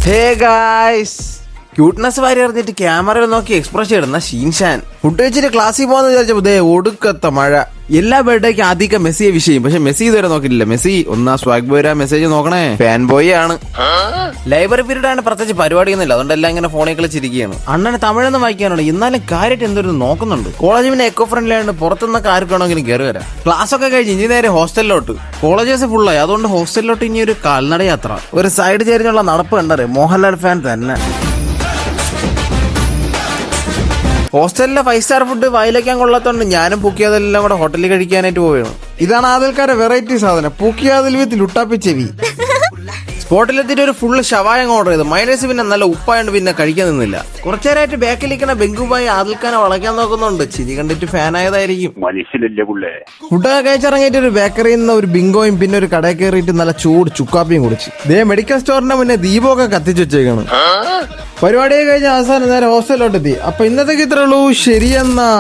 Hey guys, cuteness വാരി അറിഞ്ഞിട്ട് ക്യാമറയിൽ നോക്കി എക്സ്പ്രഷൻ ഇടുന്ന ഷീൻഷാൻ. ഫുഡ് വെച്ചിട്ട് ക്ലാസ്സിൽ പോകുന്ന വിചാരിച്ചപ്പോ ദേ ഒടുക്കത്ത മഴ. എല്ലാ ബർത്ത്ഡേക്കും ആദ്യം മെസ്സിയെ വിഷയം, പക്ഷെ മെസ്സി ഇതുവരെ നോക്കിയില്ല. മെസ്സി ഒന്നാ സ്വാഗ് ബോയ് മെസ്സേജ് നോക്കണേ, ഫാൻ ബോയ് ആണ്. ലൈബ്രറി പീരീഡ് ആണ്, പ്രത്യേകിച്ച് പരിപാടിയൊന്നുമില്ല, അതുകൊണ്ട് എല്ലാം ഇങ്ങനെ ഫോണിൽ കളിച്ചിരിക്കുകയാണ്. അണ്ണന് തമിഴൊന്നും വായിക്കാനുണ്ട്, എന്നാലും കാര്യമായിട്ട് എന്തൊരു നോക്കുന്നുണ്ട്. കോളേജ് പിന്നെ എക്കോ ഫ്രണ്ട്ലി ആയതുകൊണ്ട് പുറത്തുനിന്നൊക്കെ ആർക്കാണെങ്കിലും കയറി വരാം. ക്ലാസ് ഒക്കെ കഴിഞ്ഞ് ഇനി നേരെ ഹോസ്റ്റലിലോട്ട്. കോളേജസ് ഫുള്ളായി, അതുകൊണ്ട് ഹോസ്റ്റലിലോട്ട് ഇനി ഒരു കാൽനട യാത്ര. ഒരു സൈഡ് ചേരിഞ്ഞുള്ള നടപ്പ് കണ്ടത് മോഹൻലാൽ ഫാൻ തന്നെ. ഹോസ്റ്റലിലെ 5 സ്റ്റാർ ഫുഡ് വായിലേക്കാൻ കൊള്ളാത്തോണ്ട് ഞാനും പൂക്കിയാതെല്ലാം കൂടെ ഹോട്ടലിൽ കഴിക്കാനായിട്ട് പോവുകയാണ്. ഇതാണ് ആദിൽക്കാരെ വെറൈറ്റി സാധനം, പൂക്കിയാതിൽ വിത്ത് ലുട്ടാപ്പി ചെവി. സ്പോട്ടിലെത്തിയിട്ട് ഒരു ഫുള്ള് ഷവായ ഓർഡർ ചെയ്തു. മൈനസ് പിന്നെ നല്ല ഉപ്പായോണ്ട് പിന്നെ കഴിക്കാൻ നിന്നില്ല. കുറച്ചേരായിട്ട് ബാക്കിലിരിക്കണ ബെങ്കുമായി ആദിൽക്കാനെ വളയ്ക്കാൻ നോക്കുന്നുണ്ട്. ചിരി കണ്ടിട്ട് ഫാൻ ആയതായിരിക്കും. ഫുഡൊക്കെ കഴിച്ചിറങ്ങിയിട്ട് ഒരു ബേക്കറിയിൽ നിന്ന് ഒരു ബിങ്കോയും പിന്നെ ഒരു കടയിൽ കയറിയിട്ട് നല്ല ചൂട് ചുക്കാപ്പിയും കുടിച്ച് ദേ മെഡിക്കൽ സ്റ്റോറിന്റെ മുന്നേ ദീപമൊക്കെ കത്തിച്ചു വെച്ചേക്കാണ്. പരിപാടിയൊക്കെ കഴിഞ്ഞ് അവസാനം നേരെ ഹോസ്റ്റലിലോട്ട് എത്തി. അപ്പൊ ഇന്നത്തേക്ക് ഇത്രേ ഉള്ളൂ. ശരിയെന്നാ.